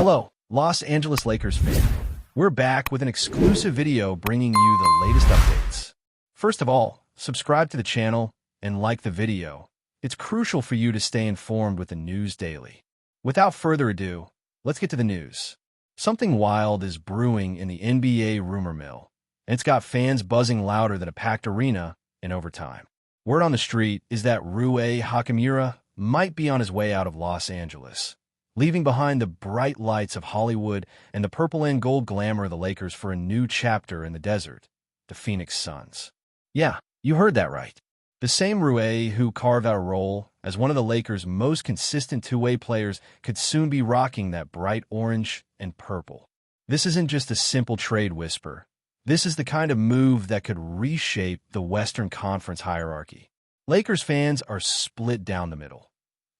Hello, Los Angeles Lakers fan. We're back with an exclusive video bringing you the latest updates. First of all, subscribe to the channel and like the video. It's crucial for you to stay informed with the news daily. Without further ado, let's get to the news. Something wild is brewing in the NBA rumor mill, and it's got fans buzzing louder than a packed arena in overtime. Word on the street is that RUI Hachimura might be on his way out of Los Angeles, leaving behind the bright lights of Hollywood and the purple and gold glamour of the Lakers for a new chapter in the desert, the Phoenix Suns. Yeah, you heard that right. The same RUI who carved out a role as one of the Lakers' most consistent two-way players could soon be rocking that bright orange and purple. This isn't just a simple trade whisper. This is the kind of move that could reshape the Western Conference hierarchy. Lakers fans are split down the middle.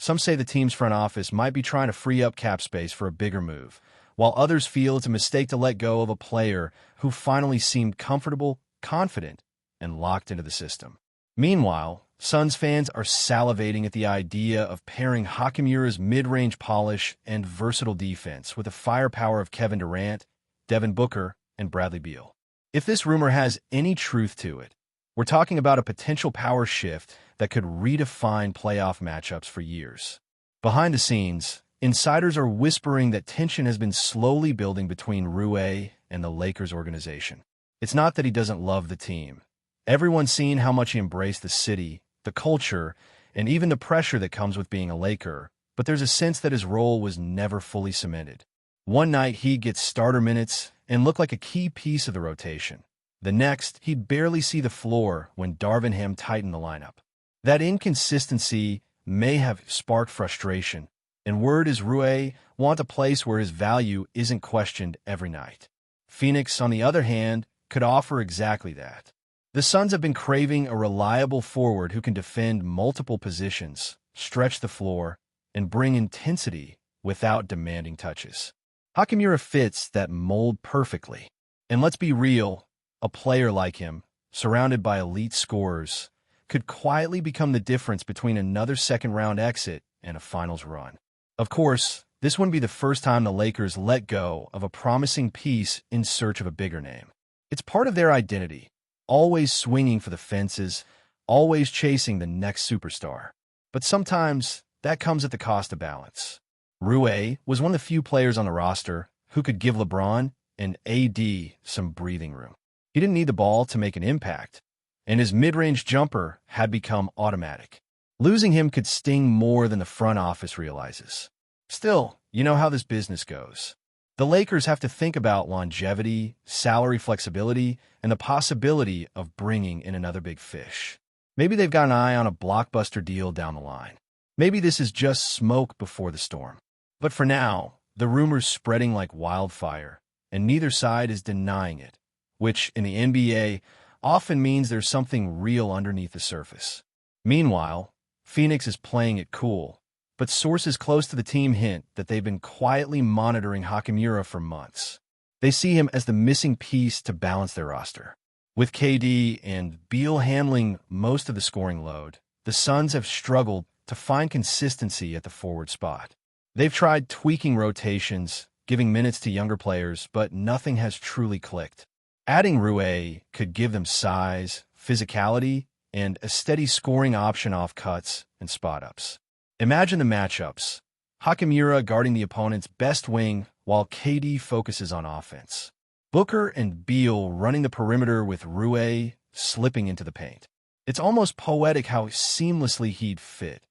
Some say the team's front office might be trying to free up cap space for a bigger move, while others feel it's a mistake to let go of a player who finally seemed comfortable, confident, and locked into the system. Meanwhile, Suns fans are salivating at the idea of pairing Hachimura's mid-range polish and versatile defense with the firepower of Kevin Durant, Devin Booker, and Bradley Beal. If this rumor has any truth to it, we're talking about a potential power shift that could redefine playoff matchups for years. Behind the scenes, insiders are whispering that tension has been slowly building between RUI and the Lakers organization. It's not that he doesn't love the team. Everyone's seen how much he embraced the city, the culture, and even the pressure that comes with being a Laker, but there's a sense that his role was never fully cemented. One night he'd get starter minutes and look like a key piece of the rotation. The next, he'd barely see the floor when Darvin Ham tightened the lineup. That inconsistency may have sparked frustration, and word is RUI wants a place where his value isn't questioned every night. Phoenix, on the other hand, could offer exactly that. The Suns have been craving a reliable forward who can defend multiple positions, stretch the floor, and bring intensity without demanding touches. Hachimura fits that mold perfectly. And let's be real, a player like him, surrounded by elite scorers, could quietly become the difference between another second-round exit and a finals run. Of course, this wouldn't be the first time the Lakers let go of a promising piece in search of a bigger name. It's part of their identity, always swinging for the fences, always chasing the next superstar. But sometimes that comes at the cost of balance. RUI was one of the few players on the roster who could give LeBron and AD some breathing room. He didn't need the ball to make an impact, and his mid-range jumper had become automatic. Losing him could sting more than the front office realizes. Still, you know how this business goes. The Lakers have to think about longevity, salary flexibility, and the possibility of bringing in another big fish. Maybe they've got an eye on a blockbuster deal down the line. Maybe this is just smoke before the storm. But for now, the rumor's spreading like wildfire, and neither side is denying it, which in the NBA often means there's something real underneath the surface. Meanwhile, Phoenix is playing it cool, but sources close to the team hint that they've been quietly monitoring Hachimura for months. They see him as the missing piece to balance their roster. With KD and Beal handling most of the scoring load, the Suns have struggled to find consistency at the forward spot. They've tried tweaking rotations, giving minutes to younger players, but nothing has truly clicked. Adding RUI could give them size, physicality, and a steady scoring option off cuts and spot-ups. Imagine the matchups. Hachimura guarding the opponent's best wing while KD focuses on offense. Booker and Beal running the perimeter with RUI slipping into the paint. It's almost poetic how seamlessly he'd fit.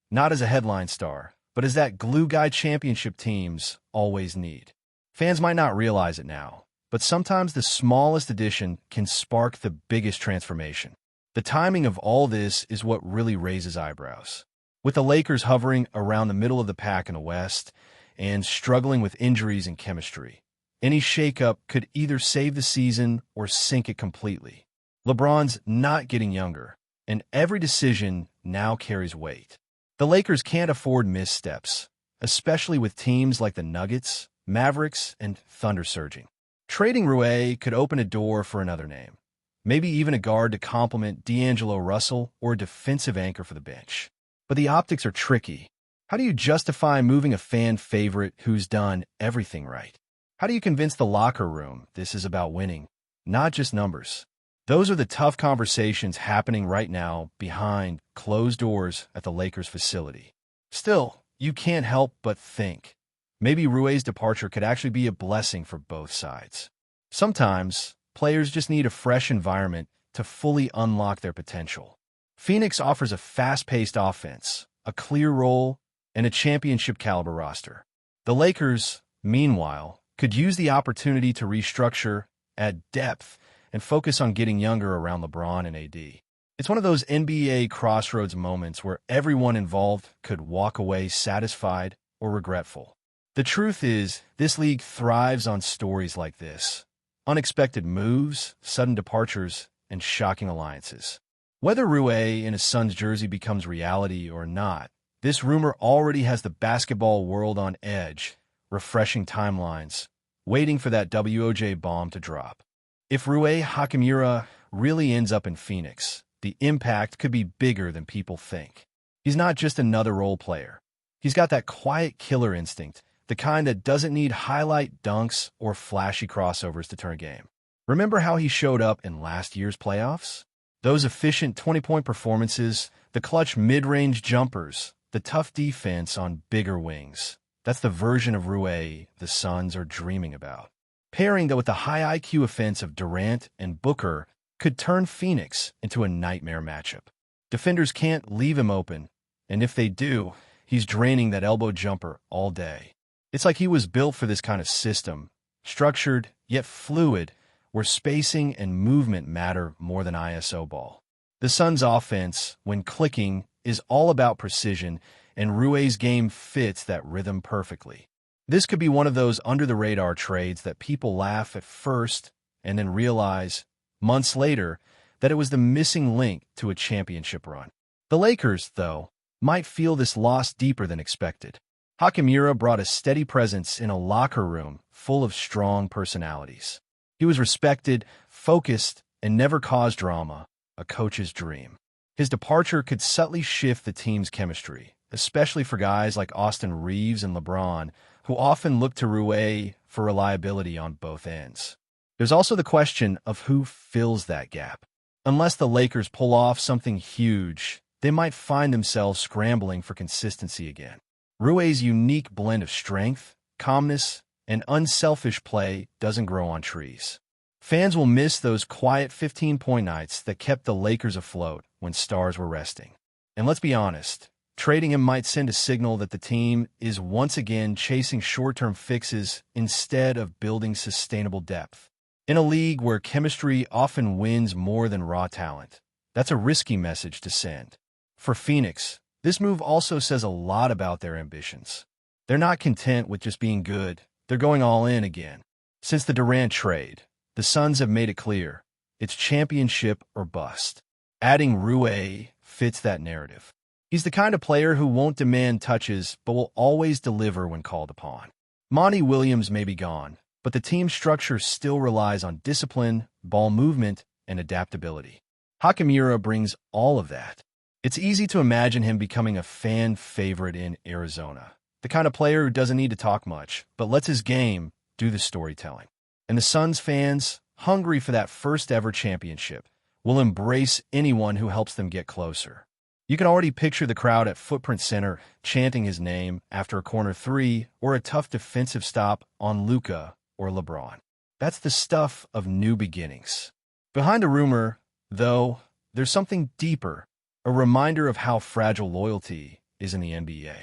Not as a headline star, but as that glue guy championship teams always need. Fans might not realize it now, but sometimes the smallest addition can spark the biggest transformation. The timing of all this is what really raises eyebrows. With the Lakers hovering around the middle of the pack in the West and struggling with injuries and chemistry, any shakeup could either save the season or sink it completely. LeBron's not getting younger, and every decision now carries weight. The Lakers can't afford missteps, especially with teams like the Nuggets, Mavericks, and Thunder surging. Trading RUI could open a door for another name, maybe even a guard to complement D'Angelo Russell or a defensive anchor for the bench. But the optics are tricky. How do you justify moving a fan favorite who's done everything right? How do you convince the locker room this is about winning, not just numbers? Those are the tough conversations happening right now behind closed doors at the Lakers facility. Still, you can't help but think, maybe Rui's departure could actually be a blessing for both sides. Sometimes, players just need a fresh environment to fully unlock their potential. Phoenix offers a fast-paced offense, a clear role, and a championship-caliber roster. The Lakers, meanwhile, could use the opportunity to restructure, add depth, and focus on getting younger around LeBron and AD. It's one of those NBA crossroads moments where everyone involved could walk away satisfied or regretful. The truth is, this league thrives on stories like this. Unexpected moves, sudden departures, and shocking alliances. Whether Rui in a Suns jersey becomes reality or not, this rumor already has the basketball world on edge, refreshing timelines, waiting for that WOJ bomb to drop. If Rui Hachimura really ends up in Phoenix, the impact could be bigger than people think. He's not just another role player. He's got that quiet killer instinct, the kind that doesn't need highlight dunks or flashy crossovers to turn a game. Remember how he showed up in last year's playoffs? Those efficient 20-point performances, the clutch mid-range jumpers, the tough defense on bigger wings. That's the version of Rui the Suns are dreaming about. Pairing that with the high IQ offense of Durant and Booker could turn Phoenix into a nightmare matchup. Defenders can't leave him open, and if they do, he's draining that elbow jumper all day. It's like he was built for this kind of system, structured yet fluid, where spacing and movement matter more than ISO ball. The Suns' offense, when clicking, is all about precision, and Rui's game fits that rhythm perfectly. This could be one of those under-the-radar trades that people laugh at first and then realize, months later, that it was the missing link to a championship run. The Lakers, though, might feel this loss deeper than expected. Hachimura brought a steady presence in a locker room full of strong personalities. He was respected, focused, and never caused drama, a coach's dream. His departure could subtly shift the team's chemistry, especially for guys like Austin Reeves and LeBron, who often look to Rui for reliability on both ends. There's also the question of who fills that gap. Unless the Lakers pull off something huge, they might find themselves scrambling for consistency again. Rui's unique blend of strength, calmness, and unselfish play doesn't grow on trees. Fans will miss those quiet 15-point nights that kept the Lakers afloat when stars were resting. And let's be honest, trading him might send a signal that the team is once again chasing short-term fixes instead of building sustainable depth. In a league where chemistry often wins more than raw talent, that's a risky message to send. For Phoenix, this move also says a lot about their ambitions. They're not content with just being good. They're going all in again. Since the Durant trade, the Suns have made it clear, it's championship or bust. Adding Rui fits that narrative. He's the kind of player who won't demand touches but will always deliver when called upon. Monty Williams may be gone, but the team structure still relies on discipline, ball movement, and adaptability. Hachimura brings all of that. It's easy to imagine him becoming a fan favorite in Arizona, the kind of player who doesn't need to talk much, but lets his game do the storytelling. And the Suns fans, hungry for that first-ever championship, will embrace anyone who helps them get closer. You can already picture the crowd at Footprint Center chanting his name after a corner three or a tough defensive stop on Luka or LeBron. That's the stuff of new beginnings. Behind a rumor, though, there's something deeper, a reminder of how fragile loyalty is in the NBA.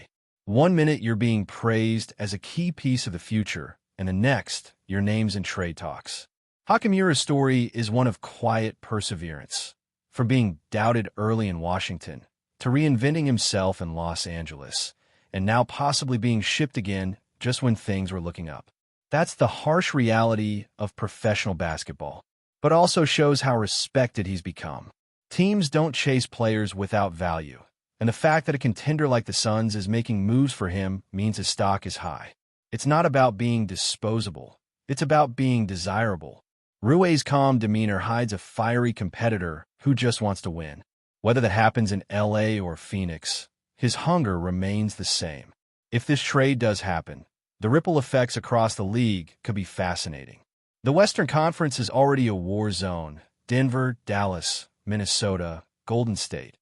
One minute you're being praised as a key piece of the future, and the next, your name's in trade talks. Hachimura's story is one of quiet perseverance. From being doubted early in Washington, to reinventing himself in Los Angeles, and now possibly being shipped again just when things were looking up. That's the harsh reality of professional basketball, but also shows how respected he's become. Teams don't chase players without value, and the fact that a contender like the Suns is making moves for him means his stock is high. It's not about being disposable. It's about being desirable. Rui's calm demeanor hides a fiery competitor who just wants to win. Whether that happens in LA or Phoenix, his hunger remains the same. If this trade does happen, the ripple effects across the league could be fascinating. The Western Conference is already a war zone. Denver, Dallas, Minnesota, Golden State.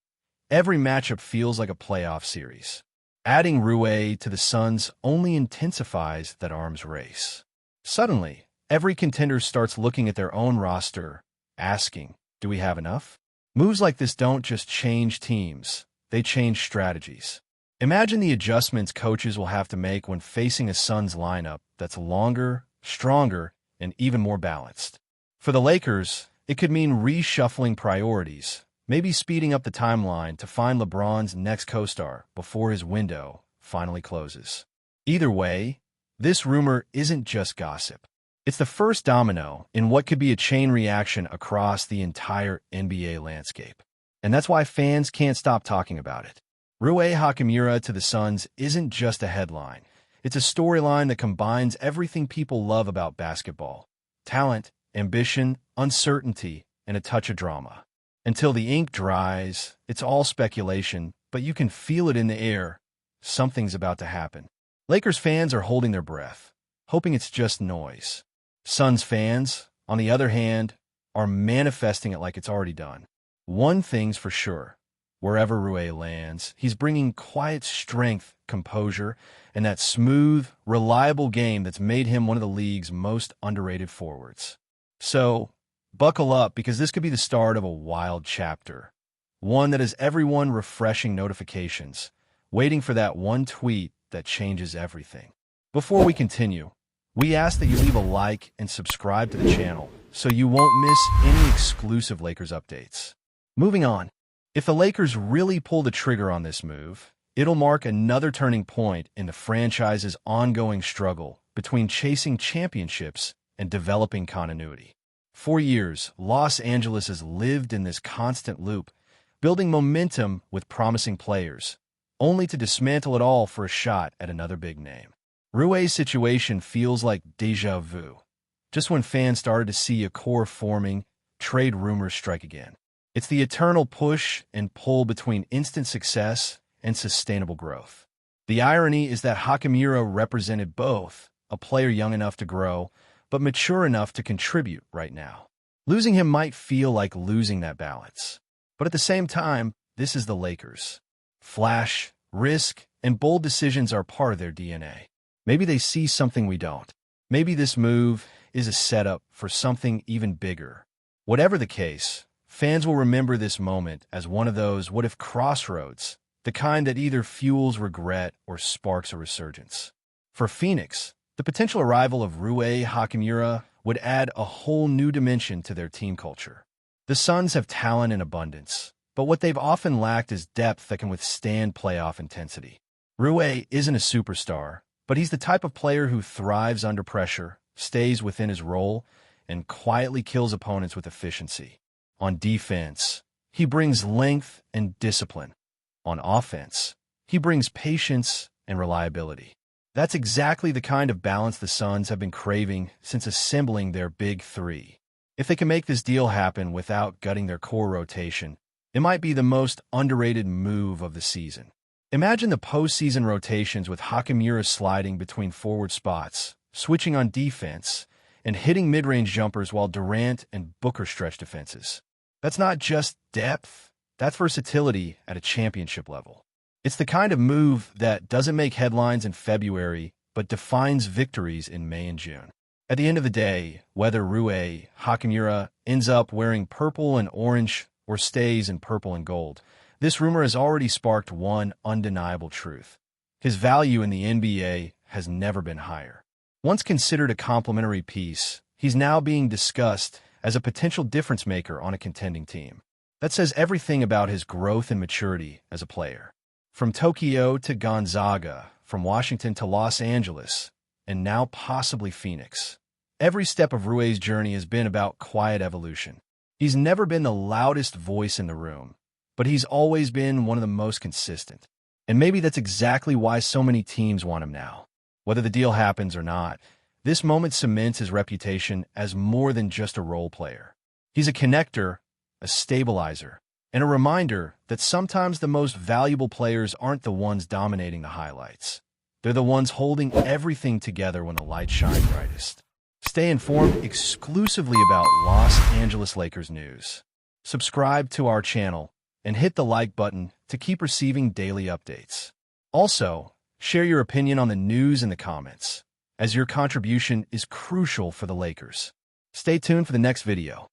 Every matchup feels like a playoff series. Adding RUI to the Suns only intensifies that arms race. Suddenly, every contender starts looking at their own roster, asking, do we have enough? Moves like this don't just change teams, they change strategies. Imagine the adjustments coaches will have to make when facing a Suns lineup that's longer, stronger, and even more balanced. For the Lakers, it could mean reshuffling priorities, maybe speeding up the timeline to find LeBron's next co-star before his window finally closes. Either way, this rumor isn't just gossip. It's the first domino in what could be a chain reaction across the entire NBA landscape. And that's why fans can't stop talking about it. RUI Hachimura to the Suns isn't just a headline. It's a storyline that combines everything people love about basketball: talent, ambition, uncertainty, and a touch of drama. Until the ink dries, it's all speculation, but you can feel it in the air. Something's about to happen. Lakers fans are holding their breath, hoping it's just noise. Suns fans, on the other hand, are manifesting it like it's already done. One thing's for sure. Wherever RUI lands, he's bringing quiet strength, composure, and that smooth, reliable game that's made him one of the league's most underrated forwards. So, buckle up, because this could be the start of a wild chapter. One that has everyone refreshing notifications, waiting for that one tweet that changes everything. Before we continue, we ask that you leave a like and subscribe to the channel so you won't miss any exclusive Lakers updates. Moving on. If the Lakers really pull the trigger on this move, it'll mark another turning point in the franchise's ongoing struggle between chasing championships and developing continuity. For years, Los Angeles has lived in this constant loop, building momentum with promising players, only to dismantle it all for a shot at another big name. RUI's situation feels like déjà vu. Just when fans started to see a core forming, trade rumors strike again. It's the eternal push and pull between instant success and sustainable growth. The irony is that Hachimura represented both, a player young enough to grow, but mature enough to contribute right now. Losing him might feel like losing that balance. But at the same time, this is the Lakers. Flash, risk, and bold decisions are part of their DNA. Maybe they see something we don't. Maybe this move is a setup for something even bigger. Whatever the case, fans will remember this moment as one of those what-if crossroads, the kind that either fuels regret or sparks a resurgence. For Phoenix, the potential arrival of RUI Hachimura would add a whole new dimension to their team culture. The Suns have talent in abundance, but what they've often lacked is depth that can withstand playoff intensity. RUI isn't a superstar, but he's the type of player who thrives under pressure, stays within his role, and quietly kills opponents with efficiency. On defense, he brings length and discipline. On offense, he brings patience and reliability. That's exactly the kind of balance the Suns have been craving since assembling their big three. If they can make this deal happen without gutting their core rotation, it might be the most underrated move of the season. Imagine the postseason rotations with Hachimura sliding between forward spots, switching on defense, and hitting mid-range jumpers while Durant and Booker stretch defenses. That's not just depth, that's versatility at a championship level. It's the kind of move that doesn't make headlines in February, but defines victories in May and June. At the end of the day, whether RUI Hachimura ends up wearing purple and orange or stays in purple and gold, this rumor has already sparked one undeniable truth. His value in the NBA has never been higher. Once considered a complementary piece, he's now being discussed as a potential difference maker on a contending team. That says everything about his growth and maturity as a player. From Tokyo to Gonzaga, from Washington to Los Angeles, and now possibly Phoenix. Every step of RUI's journey has been about quiet evolution. He's never been the loudest voice in the room, but he's always been one of the most consistent. And maybe that's exactly why so many teams want him now. Whether the deal happens or not, this moment cements his reputation as more than just a role player. He's a connector, a stabilizer, And a reminder that sometimes the most valuable players aren't the ones dominating the highlights. They're the ones holding everything together when the lights shine brightest. Stay informed exclusively about Los Angeles Lakers news. Subscribe to our channel and hit the like button to keep receiving daily updates. Also, share your opinion on the news in the comments, as your contribution is crucial for the Lakers. Stay tuned for the next video.